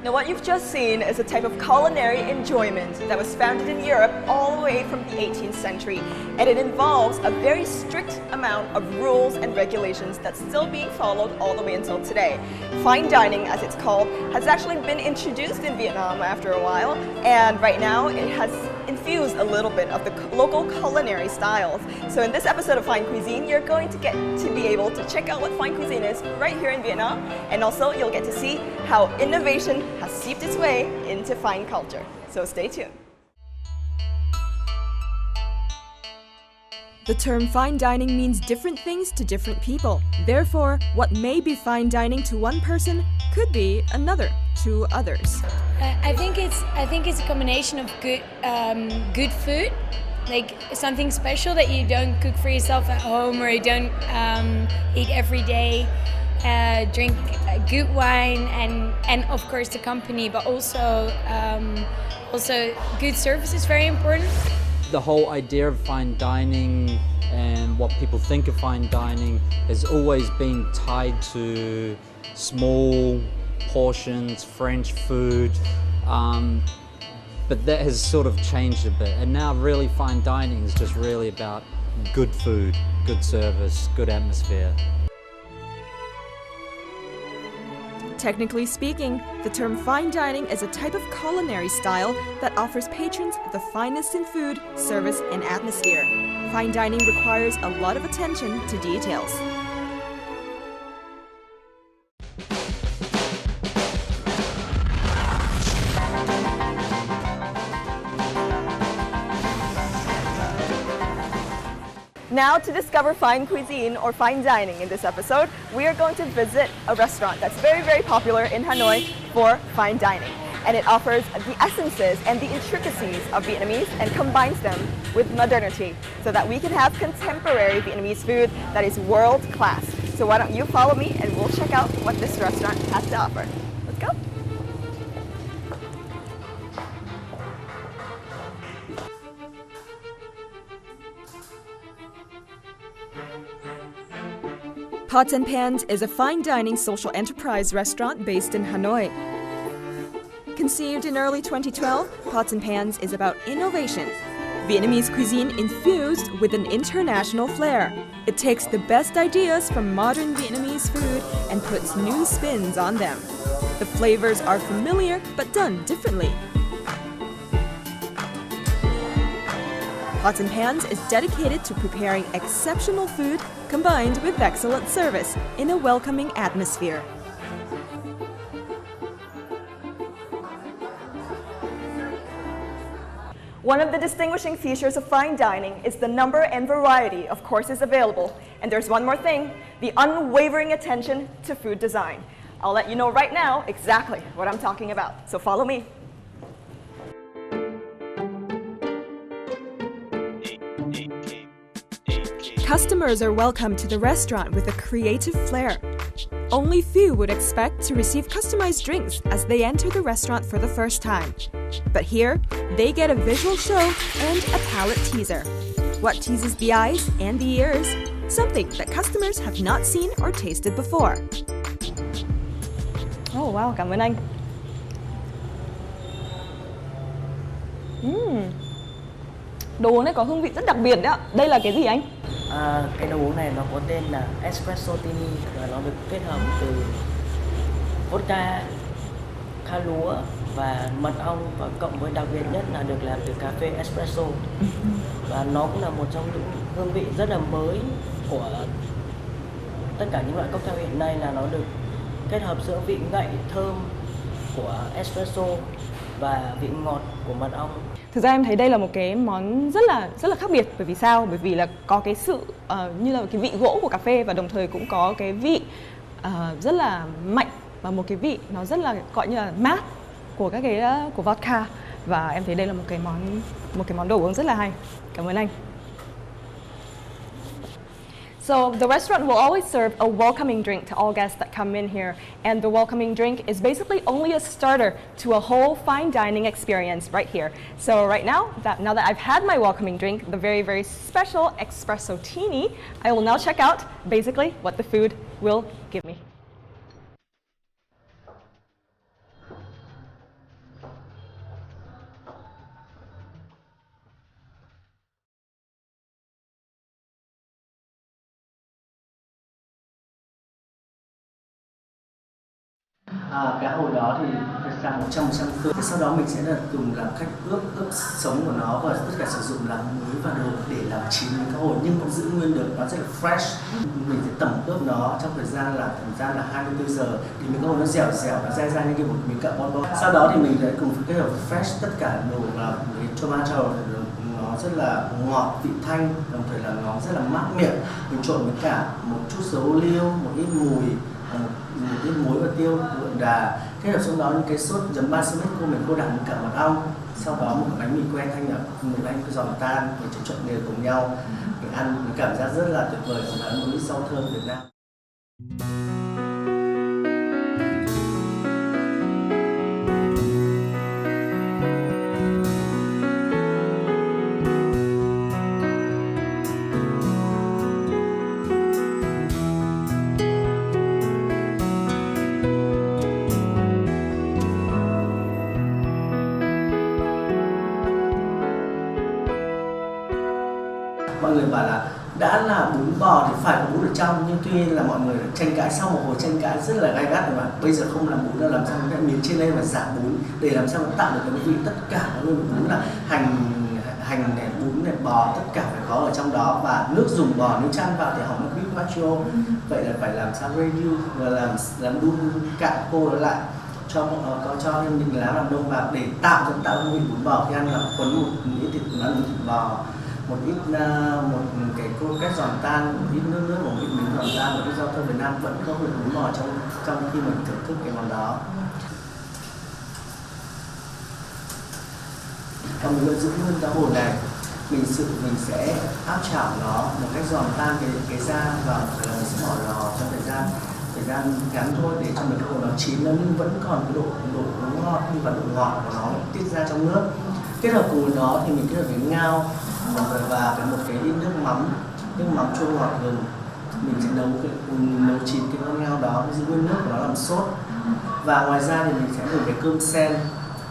Now what you've just seen is a type of culinary enjoyment that was founded in Europe all the way from the 18th century, and it involves a very strict amount of rules and regulations that's still being followed all the way until today. Fine dining, as it's called, has actually been introduced in Vietnam after a while, and right now it has infused a little bit of the local culinary styles. So in this episode of Fine Cuisine, you're going to get to be able to check out what fine cuisine is right here in Vietnam, and also you'll get to see how innovation has seeped its way into fine culture. So stay tuned. The term fine dining means different things to different people. Therefore, what may be fine dining to one person could be another to others. I think it's a combination of good food, like something special that you don't cook for yourself at home or you don't eat every day. Drink good wine and of course the company, but also good service is very important. The whole idea of fine dining and what people think of fine dining has always been tied to small portions, French food, but that has sort of changed a bit, and now really fine dining is just really about good food, good service, good atmosphere. Technically speaking, the term fine dining is a type of culinary style that offers patrons the finest in food, service, and atmosphere. Fine dining requires a lot of attention to details. Now, to discover fine cuisine or fine dining in this episode, we are going to visit a restaurant that's very, very popular in Hanoi for fine dining. And it offers the essences and the intricacies of Vietnamese and combines them with modernity so that we can have contemporary Vietnamese food that is world class. So why don't you follow me and we'll check out what this restaurant has to offer. Let's go. Pots and Pans is a fine dining social enterprise restaurant based in Hanoi. Conceived in early 2012, Pots and Pans is about innovation. Vietnamese cuisine infused with an international flair. It takes the best ideas from modern Vietnamese food and puts new spins on them. The flavors are familiar but done differently. Pots and Pans is dedicated to preparing exceptional food combined with excellent service in a welcoming atmosphere. One of the distinguishing features of fine dining is the number and variety of courses available. And there's one more thing, the unwavering attention to food design. I'll let you know right now exactly what I'm talking about, so follow me. Customers are welcomed to the restaurant with a creative flair. Only few would expect to receive customized drinks as they enter the restaurant for the first time. But here, they get a visual show and a palate teaser. What teases the eyes and the ears? Something that customers have not seen or tasted before. Oh wow, cảm ơn anh. Đồ uống này có hương vị rất đặc biệt đấy ạ. Đây là cái gì anh? Cái đồ uống này nó có tên là espresso tini và nó được kết hợp từ vodka, kha lúa và mật ong, và cộng với đặc biệt nhất là được làm từ cà phê espresso. Và nó cũng là một trong những hương vị rất là mới của tất cả những loại cocktail hiện nay, là nó được kết hợp giữa vị ngậy thơm của espresso và vị ngọt của mật ong. Thực ra em thấy đây là một cái món rất là khác biệt. Bởi vì sao? Bởi vì là có cái sự như là cái vị gỗ của cà phê, và đồng thời cũng có cái vị rất là mạnh và một cái vị nó rất là gọi như là mát của các cái của vodka. Và em thấy đây là một cái món đồ uống rất là hay. Cảm ơn anh. So the restaurant will always serve a welcoming drink to all guests that come in here, and the welcoming drink is basically only a starter to a whole fine dining experience right here. So right now that I've had my welcoming drink, the very, very special espresso tini, I will now check out basically what the food will give me. Cá hồi đó thì thật ra 100% tươi. Sau đó mình sẽ là dùng làm cách ướp sống của nó và tất cả sử dụng là muối và đường để làm chín cá hồi nhưng vẫn giữ nguyên được nó rất là fresh. Mình sẽ tẩm ướp nó trong thời gian là 24 giờ thì miếng cá hồi nó dẻo nó dai như cái một miếng cạo bon. Sau đó thì mình sẽ cùng kết hợp fresh tất cả đồ là tomato, nó rất là ngọt, vị thanh, đồng thời là nó rất là mát miệng. Mình trộn với cả một chút dầu ô liu, một ít mùi, một ít muối và tiêu đậm đà, kết hợp trong đó những cái sốt giấm balsamic của mình cô đắng cả mật ong. Sau đó một bánh mì que thanh một bánh giòn tan, mình sẽ trộn đều cùng nhau. Mình ăn với cảm giác rất là tuyệt vời và một ít rau thơm Việt Nam. Mọi người bảo là đã là bún bò thì phải có bún ở trong, nhưng tuy nhiên là mọi người tranh cãi sau một hồi tranh cãi rất là gay gắt rồi mà bây giờ không làm bún là làm sao cái miếng trên đây mà giả bún để làm sao mà tạo được cái vị tất cả nó luôn bún là hành này, bún này, bò tất cả phải có ở trong đó và nước dùng bò nếu chan vào thì hỏng nó beef macho. Vậy là phải làm sao reduce và làm đun cạn cô nó lại cho thêm những lá làm đông vào để tạo hương vị bún bò khi ăn là cuốn một ít thịt bò, một cái croquette giòn tan, một ít nước một ít miếng giòn tan, một ít rau thơm Việt Nam vẫn có hương bún bò trong khi mình thưởng thức cái món đó. Và mình vẫn giữ nguyên cá hồi này, mình sẽ áp chảo nó một cách giòn tan cái da và mình sẽ bỏ lò trong thời gian ngắn thôi để cho mình cá hồi nó chín nó nhưng vẫn còn cái độ ngọt và độ ngọt của nó tiết ra trong nước. Kết hợp cùng với nó thì mình kết hợp với ngao và một cái ít nước mắm chua ngọt gừng. Mình sẽ nấu chín cái con ngao đó, giữ nguyên nước của nó làm sốt. Và ngoài ra thì mình sẽ dùng cái cơm sen.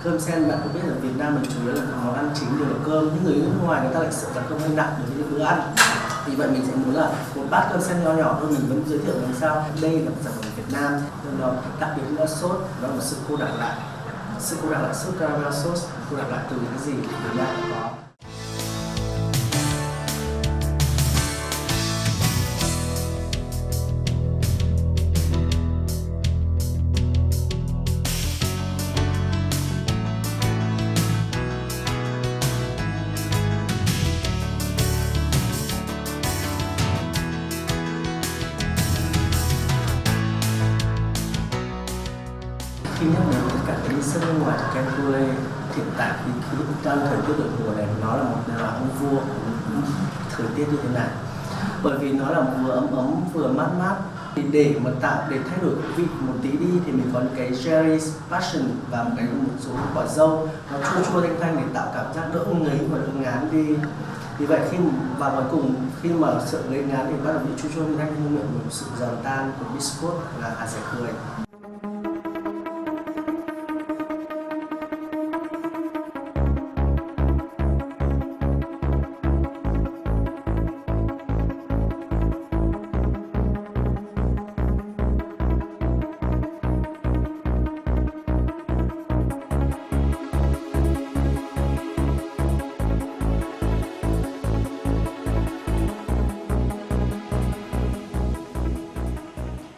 Cơm sen bạn cũng biết ở Việt Nam mình chủ yếu là món ăn chính đều là cơm, những người nước ngoài người ta lại sợ là cơm hơi nặng đối với những bữa ăn. Vì vậy mình sẽ muốn là một bát cơm sen nhỏ thôi, mình vẫn giới thiệu làm sao đây là một sản phẩm Việt Nam, nên nó đặc biệt nữa sốt, đó là một sự cô đặc lại, sốt caramel sauce, cô đặc lại từ những cái gì Việt Nam có. Khi nhắc đến tất cả cái đi sân bên ngoài của Tableware hiện tại thì khi đang thời tiết đổi mùa này nó là một ông vua của thời tiết như thế này, bởi vì nó là vừa ấm vừa mát thì để thay đổi vị một tí đi thì mình có cái cherry passion và một số quả dâu nó chua thanh để tạo cảm giác đỡ ngấy và đỡ ngán đi. Vì vậy và cuối cùng khi mà sợ ngấy ngán thì bắt đầu bị chua thanh trong miệng, một sự giòn tan của biscuit là hạt dẻ cười.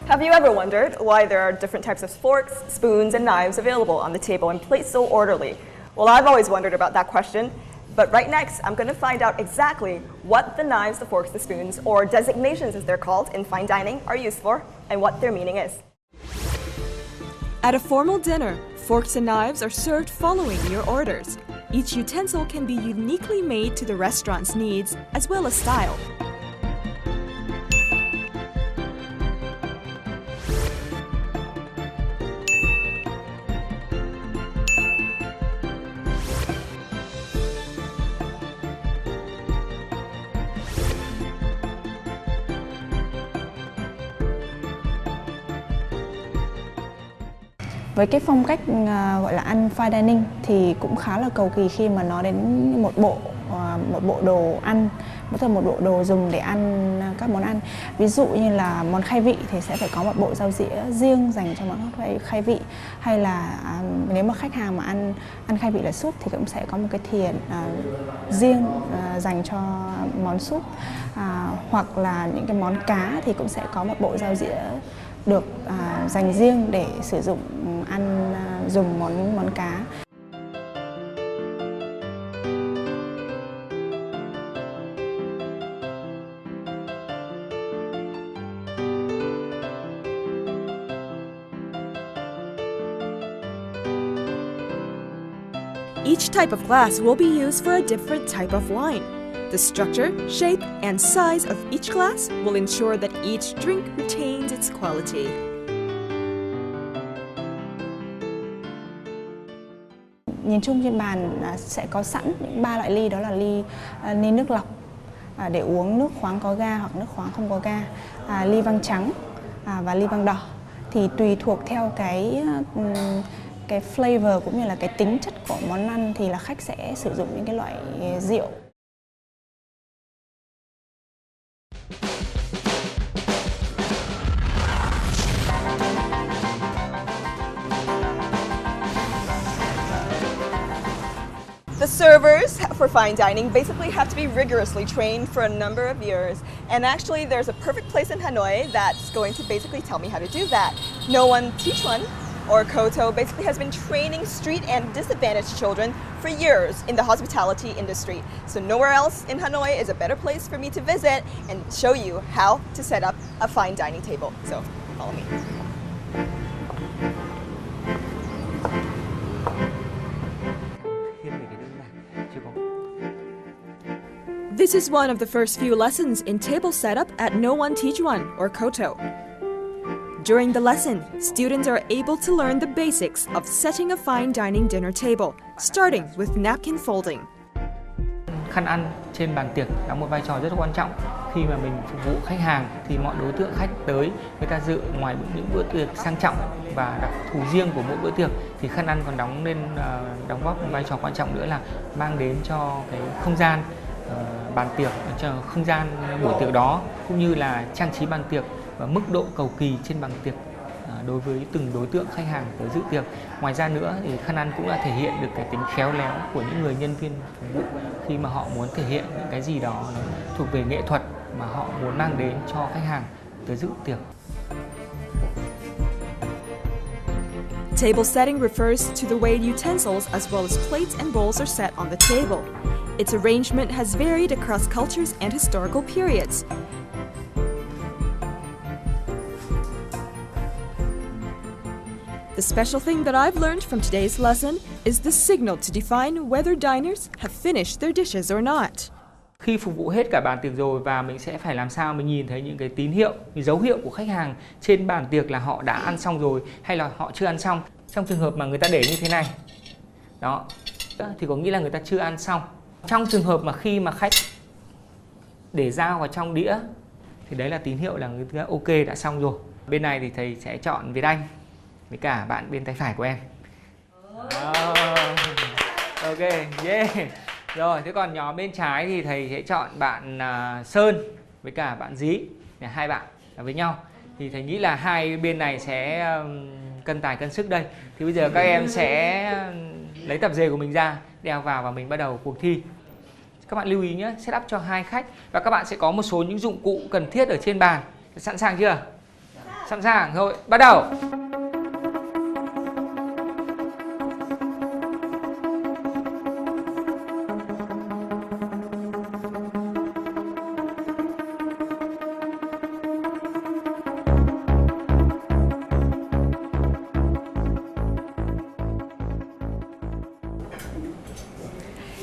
Have you ever wondered why there are different types of forks, spoons, and knives available on the table and placed so orderly? Well, I've always wondered about that question, but right next, I'm going to find out exactly what the knives, the forks, the spoons, or designations as they're called in fine dining are used for, and what their meaning is. At a formal dinner, forks and knives are served following your orders. Each utensil can be uniquely made to the restaurant's needs as well as style. Với cái phong cách gọi là ăn fine dining thì cũng khá là cầu kỳ khi mà nói đến một bộ đồ ăn, một bộ đồ dùng để ăn các món ăn. Ví dụ như là món khai vị thì sẽ phải có một bộ dao dĩa riêng dành cho món khai vị, hay là nếu mà khách hàng mà ăn khai vị là súp thì cũng sẽ có một cái thìa riêng dành cho món súp, hoặc là những cái món cá thì cũng sẽ có một bộ dao dĩa được dành riêng để sử dụng dùng món cá. Each type of glass will be used for a different type of wine. The structure, shape, and size of each glass will ensure that each drink retains its quality. Nhìn chung trên bàn sẽ có sẵn những 3 loại ly, đó là ly nước lọc để uống nước khoáng có ga hoặc nước khoáng không có ga, ly vang trắng và ly vang đỏ. Thì tùy thuộc theo cái flavor cũng như là cái tính chất của món ăn thì là khách sẽ sử dụng những cái loại rượu. The servers for fine dining basically have to be rigorously trained for a number of years, and actually there's a perfect place in Hanoi that's going to basically tell me how to do that. No One Teach One, or KOTO, basically has been training street and disadvantaged children for years in the hospitality industry. So nowhere else in Hanoi is a better place for me to visit and show you how to set up a fine dining table. So follow me. This is one of the first few lessons in table setup at No One Teach One, or KOTO. During the lesson, students are able to learn the basics of setting a fine dining dinner table, starting with napkin folding. Khăn ăn trên bàn tiệc đóng một vai trò rất quan trọng. Khi mà mình phục vụ khách hàng thì mọi đối tượng khách tới, người ta dự ngoài những bữa tiệc sang trọng và đặc thù riêng của mỗi bữa tiệc thì khăn ăn còn đóng góp một vai trò quan trọng nữa là mang đến cho cái không gian bàn tiệc, cho không gian buổi tiệc đó, cũng như là trang trí bàn tiệc và mức độ cầu kỳ trên bàn tiệc đối với từng đối tượng khách hàng tới dự tiệc. Ngoài ra nữa thì khăn ăn cũng đã thể hiện được cái tính khéo léo của những người nhân viên phục vụ khi mà họ muốn thể hiện những cái gì đó thuộc về nghệ thuật mà họ muốn mang đến cho khách hàng tới dự tiệc. Table setting refers to the way utensils as well as plates and bowls are set on the table. Its arrangement has varied across cultures and historical periods. The special thing that I've learned from today's lesson is the signal to define whether diners have finished their dishes or not. Khi phục vụ hết cả bàn tiệc rồi và mình sẽ phải làm sao mình nhìn thấy những cái tín hiệu, những dấu hiệu của khách hàng trên bàn tiệc là họ đã ăn xong rồi hay là họ chưa ăn xong. Trong trường hợp mà người ta để như thế này, đó, thì có nghĩa là người ta chưa ăn xong. Trong trường hợp mà khi mà khách để dao vào trong đĩa thì đấy là tín hiệu là người ta ok, đã xong rồi. Bên này thì thầy sẽ chọn Việt Anh với cả bạn bên tay phải của em. Ok, yeah. Rồi, thế còn nhóm bên trái thì thầy sẽ chọn bạn Sơn với cả bạn Dí. Hai bạn với nhau. Thì thầy nghĩ là hai bên này sẽ cân tài cân sức đây. Thì bây giờ các em sẽ lấy tập dề của mình ra, đeo vào và mình bắt đầu cuộc thi. Các bạn lưu ý nhé, setup cho hai khách và các bạn sẽ có một số những dụng cụ cần thiết ở trên bàn. Sẵn sàng chưa? Sẵn sàng rồi, bắt đầu.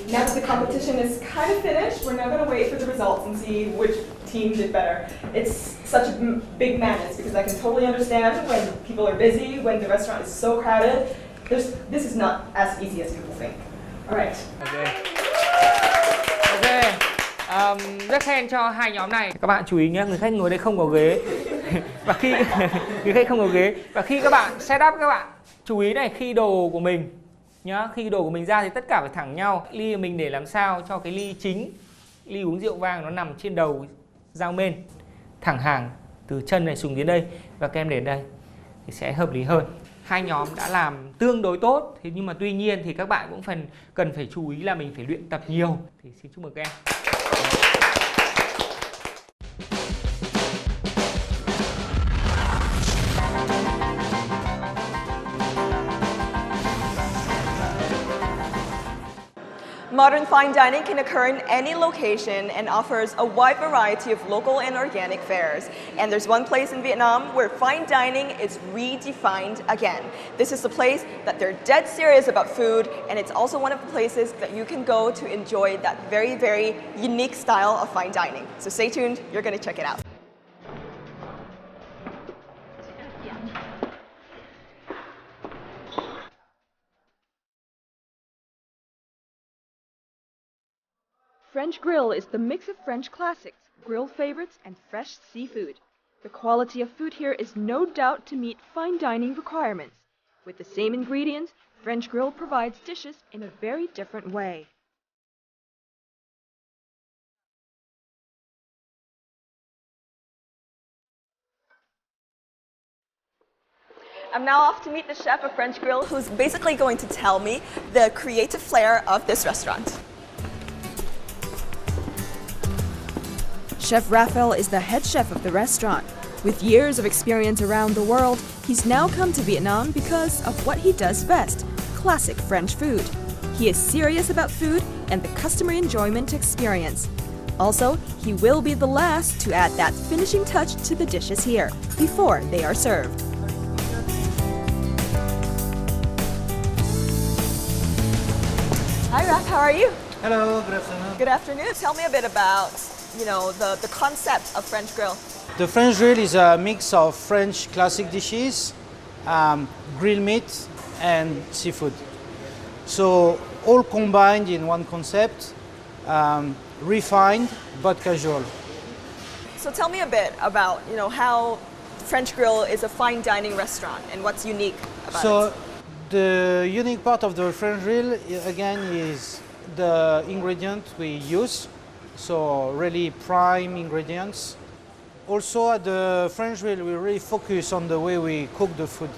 Now that the competition is kind of finished, we're now going to wait for the results and see which team did better. It's such a big madness because I can totally understand when people are busy, when the restaurant is so crowded. This is not as easy as people think. All right. Ok. Rất khen cho hai nhóm này. Các bạn chú ý nhé, người khách ngồi đây không có ghế. Và khi người khách không có ghế và khi các bạn setup, các bạn chú ý này, khi đồ của mình nhá, khi đồ của mình ra thì tất cả phải thẳng nhau. Ly của mình để làm sao cho cái ly chính, ly uống rượu vang nó nằm trên đầu dao mên. thẳng hàng từ chân này xuống đến đây và kem đến đây thì sẽ hợp lý hơn. Hai nhóm đã làm tương đối tốt, thế nhưng mà tuy nhiên thì các bạn cũng cần phải chú ý là mình phải luyện tập nhiều. Thì xin chúc mừng các em. Modern fine dining can occur in any location and offers a wide variety of local and organic fares. And there's one place in Vietnam where fine dining is redefined again. This is a place that they're dead serious about food, and it's also one of the places that you can go to enjoy that very, very unique style of fine dining. So stay tuned, you're going to check it out. French Grill is the mix of French classics, grilled favorites, and fresh seafood. The quality of food here is no doubt to meet fine dining requirements. With the same ingredients, French Grill provides dishes in a very different way. I'm now off to meet the chef of French Grill, who's basically going to tell me the creative flair of this restaurant. Chef Raphael is the head chef of the restaurant. With years of experience around the world, he's now come to Vietnam because of what he does best, classic French food. He is serious about food and the customer enjoyment experience. Also, he will be the last to add that finishing touch to the dishes here, before they are served. Hi Raph, how are you? Hello, good afternoon. Good afternoon. Tell me a bit about, the concept of French Grill. The French Grill is a mix of French classic dishes, grilled meat and seafood. So all combined in one concept, refined but casual. So tell me a bit about, how French Grill is a fine dining restaurant and what's unique about it. The unique part of the French Grill, again, is the ingredient we use. So really prime ingredients. Also at the French Grill, we really focus on the way we cook the food.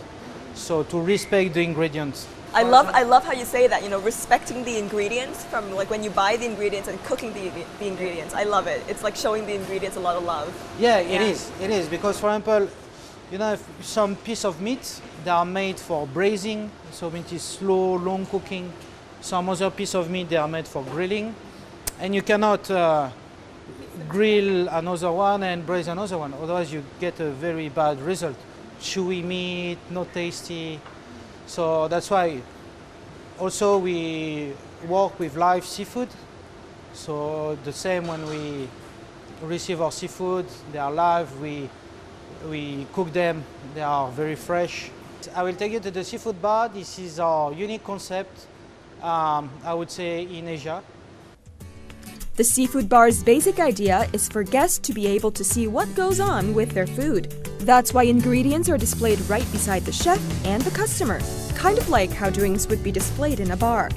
So to respect the ingredients. I love how you say that, respecting the ingredients from like when you buy the ingredients and cooking the ingredients. I love it. It's like showing the ingredients a lot of love. Yeah, it is. Because for example, if some piece of meat, they are made for braising, so it is slow, long cooking. Some other piece of meat, they are made for grilling. And you cannot grill another one and braise another one, otherwise you get a very bad result. Chewy meat, not tasty. So that's why also we work with live seafood. So the same when we receive our seafood, they are live, we cook them, they are very fresh. I will take you to the seafood bar. This is our unique concept, I would say, in Asia. The seafood bar's basic idea is for guests to be able to see what goes on with their food. That's why ingredients are displayed right beside the chef and the customer, kind of like how drinks would be displayed in a bar.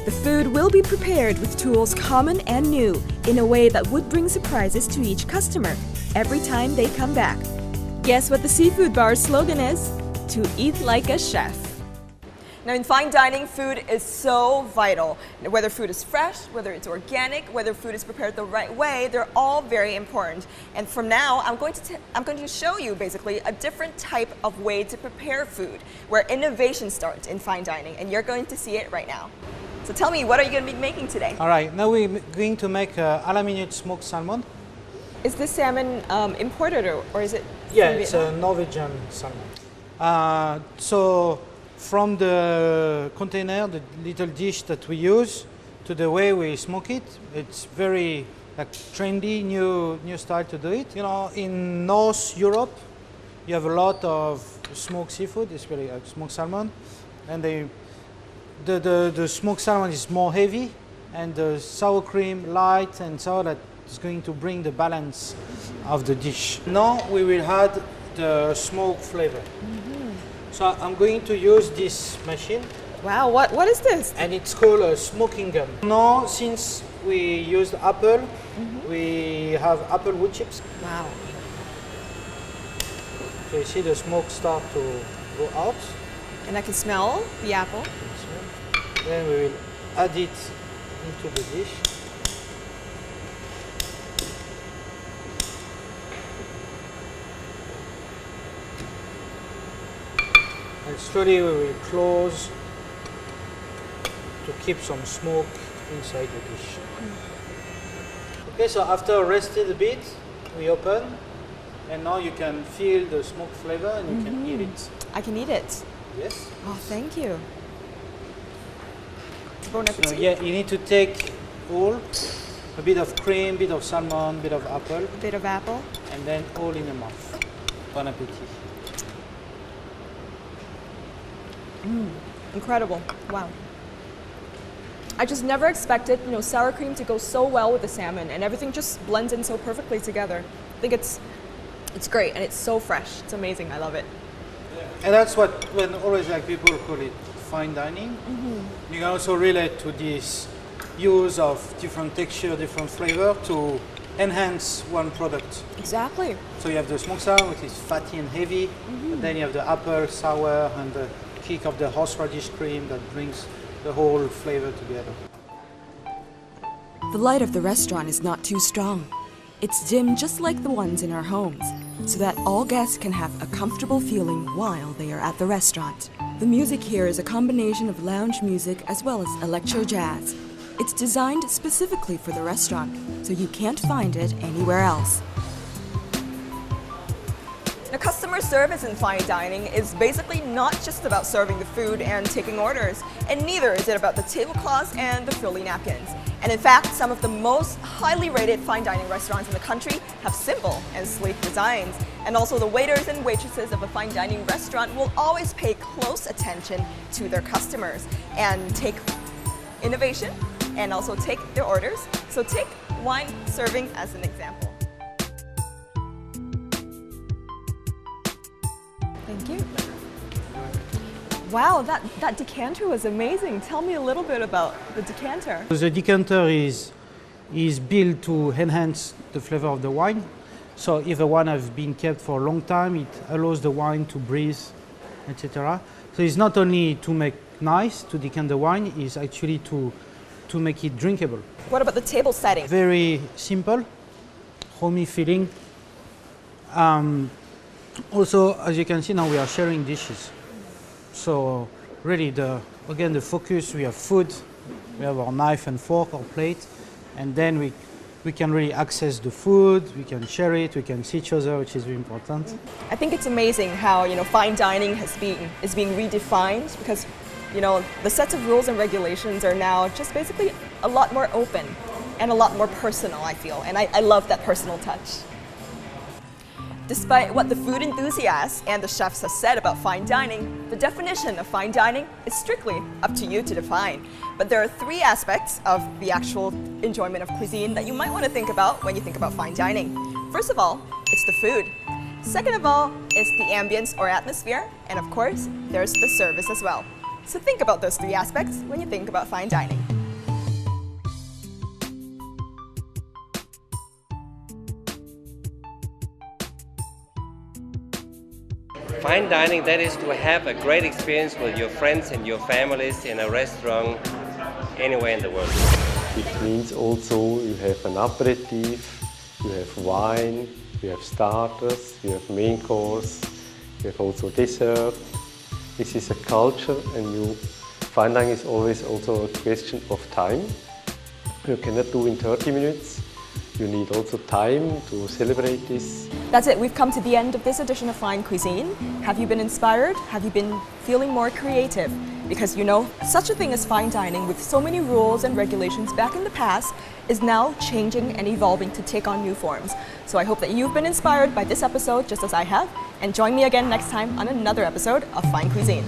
The food will be prepared with tools common and new, in a way that would bring surprises to each customer every time they come back. Guess what the seafood bar's slogan is? To eat like a chef. Now in fine dining, food is so vital. Whether food is fresh, whether it's organic, whether food is prepared the right way, they're all very important. And from now, I'm going to show you basically a different type of way to prepare food, where innovation starts in fine dining, and you're going to see it right now. So tell me, what are you going to be making today? All right, now we're going to make à la minute smoked salmon. Is this salmon imported or is it Yeah, from it's Vietnam? a Norwegian salmon. So from the container, the little dish that we use, to the way we smoke it, it's very trendy, new style to do it. In North Europe, you have a lot of smoked seafood, especially smoked salmon, and the smoked salmon is more heavy, and the sour cream light and sour that is going to bring the balance of the dish. Now we will add the smoke flavor. So I'm going to use this machine. Wow, what is this? And it's called a smoking gun. Now, since we used apple, we have apple wood chips. Wow. So you see the smoke start to go out. And I can smell the apple. Then we will add it into the dish. And slowly we will close to keep some smoke inside the dish. Okay, so after rested a bit, we open, and now you can feel the smoke flavor and you can eat it. I can eat it. Yes? Oh, thank you. Bon So appetit. yeah, you need to take all, a bit of cream, bit of salmon, bit of apple, A bit of apple. and then all in your mouth. Bon appetit. Incredible. Wow. I just never expected, sour cream to go so well with the salmon, and everything just blends in so perfectly together. I think it's great, and it's so fresh. It's amazing. I love it. And that's when always like people call it fine dining. You can also relate to this use of different texture, different flavor to enhance one product. Exactly. So you have the smoked salmon, which is fatty and heavy, and then you have the apple sour and the kick of the horseradish cream that brings the whole flavor together. The light of the restaurant is not too strong. It's dim just like the ones in our homes, so that all guests can have a comfortable feeling while they are at the restaurant. The music here is a combination of lounge music as well as electro jazz. It's designed specifically for the restaurant, so you can't find it anywhere else. Now, customer service in fine dining is basically not just about serving the food and taking orders, and neither is it about the tablecloths and the frilly napkins. And in fact, some of the most highly rated fine dining restaurants in the country have simple and sleek designs. And also the waiters and waitresses of a fine dining restaurant will always pay close attention to their customers and take innovation and also take their orders. So take wine serving as an example. Thank you. Wow, that decanter was amazing. Tell me a little bit about the decanter. The decanter is built to enhance the flavor of the wine. So if the wine has been kept for a long time, it allows the wine to breathe, etc. So it's not only to make nice, to decant the wine, it's actually to make it drinkable. What about the table setting? Very simple, homey feeling. Also, as you can see now, we are sharing dishes. So really, again, the focus, we have food, we have our knife and fork or plate, and then we can really access the food, we can share it, we can see each other, which is very important. I think it's amazing how fine dining is being redefined, because the sets of rules and regulations are now just basically a lot more open and a lot more personal, I feel, and I love that personal touch. Despite what the food enthusiasts and the chefs have said about fine dining, the definition of fine dining is strictly up to you to define. But there are three aspects of the actual enjoyment of cuisine that you might want to think about when you think about fine dining. First of all, it's the food. Second of all, it's the ambience or atmosphere. And of course, there's the service as well. So think about those three aspects when you think about fine dining. Fine dining, that is to have a great experience with your friends and your families in a restaurant anywhere in the world. It means also you have an aperitif, you have wine, you have starters, you have main course, you have also dessert. This is a culture, and fine dining is always also a question of time. You cannot do in 30 minutes. You need also time to celebrate this. That's it. We've come to the end of this edition of Fine Cuisine. Have you been inspired? Have you been feeling more creative? Because such a thing as fine dining with so many rules and regulations back in the past is now changing and evolving to take on new forms. So I hope that you've been inspired by this episode just as I have, and join me again next time on another episode of Fine Cuisine.